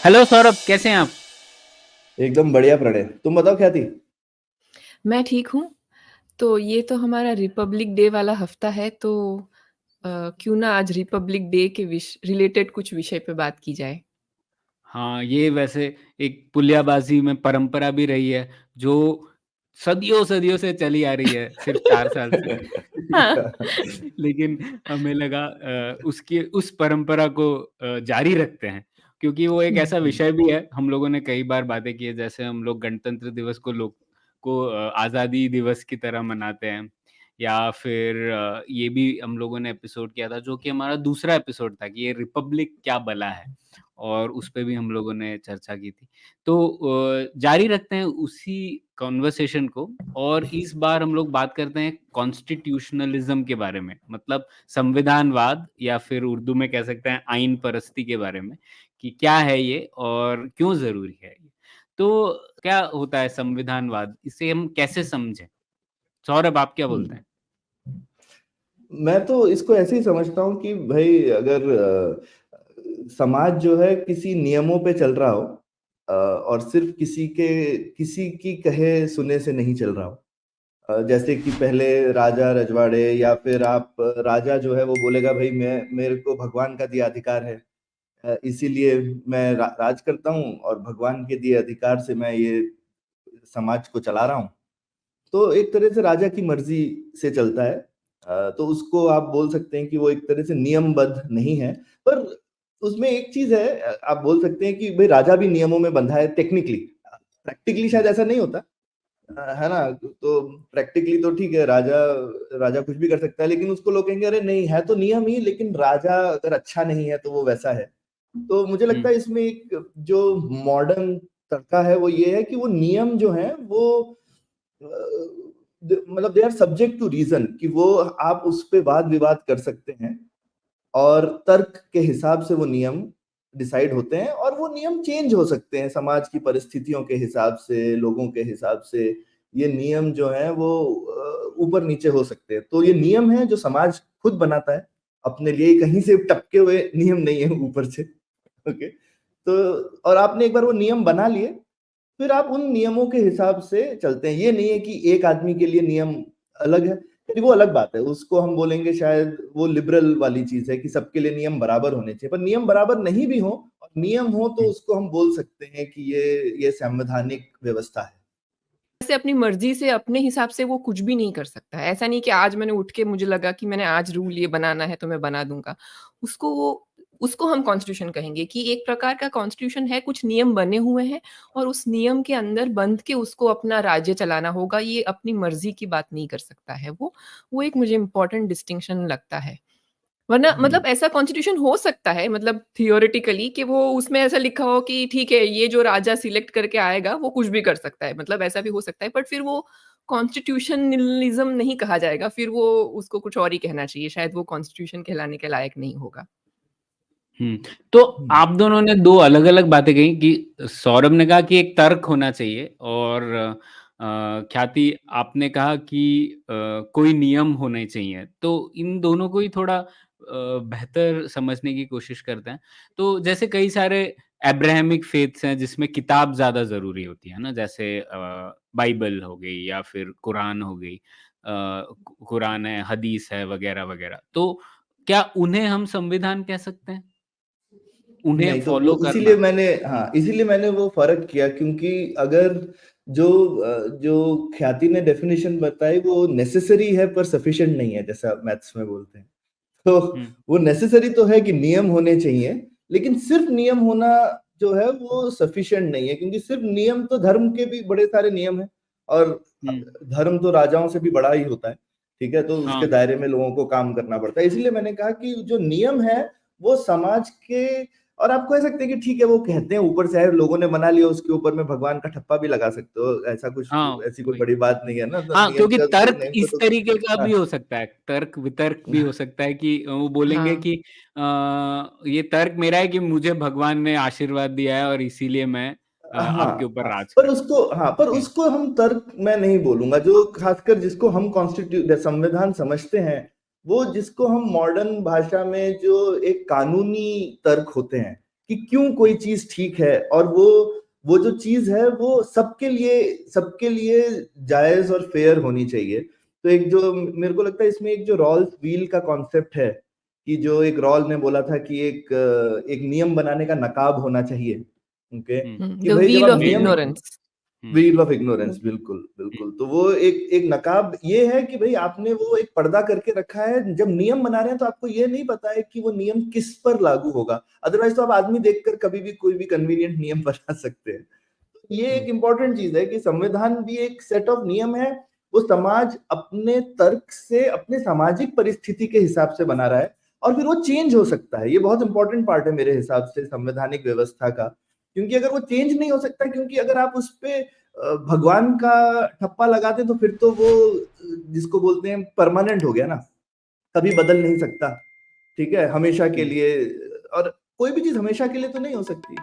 Hello Saurabh, कैसे हैं आप? एकदम बढ़िया प्रणय। तुम बताओ क्या थी। मैं ठीक हूँ। तो ये तो हमारा रिपब्लिक डे वाला हफ्ता है, तो क्यों ना आज रिपब्लिक डे के रिलेटेड कुछ विषय पे बात की जाए। हाँ, ये वैसे एक पुलियाबाजी में परंपरा भी रही है जो सदियों सदियों से चली आ रही है, सिर्फ 4 साल से। हाँ। लेकिन हमें लगा उसकी उस परंपरा को जारी रखते हैं, क्योंकि वो एक ऐसा विषय भी है। हम लोगों ने कई बार बातें की है, जैसे हम लोग गणतंत्र दिवस को आज़ादी दिवस की तरह मनाते हैं, या फिर ये भी हम लोगों ने एपिसोड किया था जो कि हमारा दूसरा एपिसोड था कि ये रिपब्लिक क्या बला है, और उस पे भी हम लोगों ने चर्चा की थी। तो जारी रखते हैं उसी कॉन्वर्सेशन को, और इस बार हम लोग बात करते हैं कॉन्स्टिट्यूशनलिज्म के बारे में, मतलब संविधानवाद, या फिर उर्दू में कह सकते हैं आइन परस्ती के बारे में, कि क्या है ये और क्यों ज़रूरी है ये। तो क्या होता है संविधानवाद? इसे हम कैसे समझें? सौरभ, आप क्या बोलते हम्म, हैं? मैं तो इसको ऐसे ही समझता हूँ कि भाई अगर समाज जो है किसी नियमों पे चल रहा हो, और सिर्फ किसी की कहे सुने से नहीं चल रहा हो। जैसे कि पहले राजा रजवाड़े, या फिर आप राजा जो है वो बोलेगा भाई मैं मेरे को भगवान का दिया अधिकार है, इसीलिए मैं राज करता हूँ और भगवान के दिए अधिकार से मैं ये समाज को चला रहा हूँ। तो एक तरह से राजा की मर्जी से चलता है। तो उसको आप बोल सकते हैं कि वो एक तरह से नियमबद्ध नहीं है। पर उसमें एक चीज है, आप बोल सकते हैं कि भाई राजा भी नियमों में बंधा है टेक्निकली। प्रैक्टिकली शायद ऐसा नहीं होता, है ना। तो प्रैक्टिकली तो ठीक है, राजा राजा कुछ भी कर सकता है, लेकिन उसको लोग कहेंगे अरे नहीं है तो नियम ही, लेकिन राजा अगर अच्छा नहीं है तो वो वैसा है। तो मुझे लगता हुँ, है इसमें एक जो मॉडर्न तरीका है वो ये है कि वो नियम जो है वो मतलब they are subject to reason, कि वो आप उस पे वाद विवाद कर सकते हैं, और तर्क के हिसाब से वो नियम डिसाइड होते हैं, और वो नियम चेंज हो सकते हैं समाज की परिस्थितियों के हिसाब से, लोगों के हिसाब से। ये नियम जो है वो ऊपर नीचे हो सकते हैं। तो ये नियम है जो समाज खुद बनाता है अपने लिए, कहीं से टपके हुए नियम नहीं है ऊपर से। ओके। तो और आपने एक बार वो नियम बना लिए, फिर आप उन नियमों के हिसाब से चलते हैं। ये नहीं है कि एक आदमी के लिए नियम अलग है, फिर वो अलग बात है, उसको हम बोलेंगे शायद वो लिबरल वाली चीज है कि सबके लिए नियम बराबर होने चाहिए। पर नियम बराबर नहीं भी हो और नियम हो तो हुँ। उसको हम बोल सकते हैं कि ये संवैधानिक व्यवस्था है। ऐसे अपनी मर्जी से अपने हिसाब से वो कुछ भी नहीं कर सकता है। ऐसा नहीं कि आज मैंने उठ के मुझे लगा कि मैंने आज रूल ये बनाना है तो मैं बना दूंगा। उसको वो उसको हम कॉन्स्टिट्यूशन कहेंगे कि एक प्रकार का कॉन्स्टिट्यूशन है, कुछ नियम बने हुए हैं और उस नियम के अंदर बंध के उसको अपना राज्य चलाना होगा। ये अपनी मर्जी की बात नहीं कर सकता है वो एक मुझे इम्पोर्टेंट डिस्टिंक्शन लगता है। वरना हम्म। मतलब ऐसा कॉन्स्टिट्यूशन हो सकता है, मतलब थियोरेटिकली, कि वो उसमें ऐसा लिखा हो कि ठीक है ये जो राजा सिलेक्ट करके आएगा वो कुछ भी कर सकता है, मतलब ऐसा भी हो सकता है, बट फिर वो कॉन्स्टिट्यूशनलिज्म नहीं कहा जाएगा, फिर वो उसको कुछ और ही कहना चाहिए, शायद वो कॉन्स्टिट्यूशन कहलाने के लायक नहीं होगा। हुँ। तो हम्म। आप दोनों ने 2 अलग-अलग बातें कही कि सौरभ ने कहा कि एक तर्क होना चाहिए, और ख्याति आपने कहा कि कोई नियम होने चाहिए। तो इन दोनों को ही थोड़ा बेहतर समझने की कोशिश करते हैं। तो जैसे कई सारे अब्राहमिक फ़ेथ्स हैं जिसमें किताब ज़्यादा ज़रूरी होती है ना? जैसे बाइबल हो गई, या फिर कुरान हो गई, कुरान है, हदीस है, वगैरह-वगैरह। तो क्या उन्हें हम संविधान कह सकते हैं? उन्हें नहीं, तो फॉलो वो करना। इसीलिए मैंने वो फर्क किया, क्योंकि अगर जो ख्याति ने डेफिनेशन बताई वो नेसेसरी है पर सफिशिएंट नहीं है, जैसा मैथ्स में बोलते हैं। तो हुँ, वो नेसेसरी तो है कि नियम होने चाहिए, लेकिन सिर्फ नियम होना जो है वो सफिशिएंट नहीं है, क्योंकि सिर्फ नियम तो धर्म के भी बड़े सारे नियम हैं, और हुँ। धर्म तो राजाओं से भी बड़ा ही होता है। ठीक है, तो उसके हाँ, दायरे में लोगों को काम करना पड़ता है। इसलिए मैंने कहा कि जो नियम है वो समाज के, और आप कह सकते हैं कि ठीक है वो कहते हैं ऊपर से है, लोगों ने बना लिया, उसके ऊपर में भगवान का ठप्पा भी लगा सकते हो, ऐसा कुछ, हाँ, ऐसी कोई वही। बड़ी बात नहीं है ना। तो हाँ, नियम क्योंकि का तो तर्क नियम का इस तो तरीके का हाँ, भी हो सकता है, तर्क-वितर्क भी हो सकता है कि वो बोलेंगे हाँ। कि ये तर्क मेरा है कि मुझे भगवान ने आशीर्वाद दिया है और इसीलिए मैं आपके हाँ, ऊपर हाँ, राज कर रहा पर हूँ। उसको हम तर्क मैं नहीं बोलूंगा। जो खासकर जिसको हम कॉन्स्टिट्यूट संविधान समझते हैं, वो जिसको हम मॉडर्न भाषा में जो एक कानूनी तर्क होते हैं, कि क्यों कोई चीज ठीक है, और वो जो चीज है वो सबके लिए जायज और फेयर होनी चाहिए। तो एक जो मेरे को लगता है इसमें एक जो रॉल्स व्हील का कॉन्सेप्ट है, कि जो एक रॉल ने बोला था कि एक नियम बनाने का नकाब होना चाहिए, ओके, कि द भाई जब व्हील आप ऑफ नियम, इग्नोरेंस। व्हील ऑफ इग्नोरेंस, बिल्कुल बिल्कुल। तो वो एक नकाब ये है कि भाई आपने वो एक पर्दा करके रखा है, जब नियम बना रहे हैं तो आपको ये नहीं पता है कि वो नियम किस पर लागू होगा, अदरवाइज तो आप आदमी देखकर कभी भी कोई भी कन्वीनियंट नियम बना सकते हैं। ये एक इंपॉर्टेंट चीज है कि संविधान भी एक सेट ऑफ नियम है, वो समाज अपने तर्क से अपने सामाजिक परिस्थिति के हिसाब से बना रहा है, और फिर वो चेंज हो सकता है। ये बहुत इंपॉर्टेंट पार्ट है मेरे हिसाब से संवैधानिक व्यवस्था का, क्योंकि अगर वो चेंज नहीं हो सकता, क्योंकि अगर आप उस पे भगवान का ठप्पा लगाते हैं तो फिर तो वो जिसको बोलते हैं परमानेंट हो गया ना, कभी बदल नहीं सकता, ठीक है, हमेशा के लिए। और कोई भी चीज हमेशा के लिए तो नहीं हो सकती।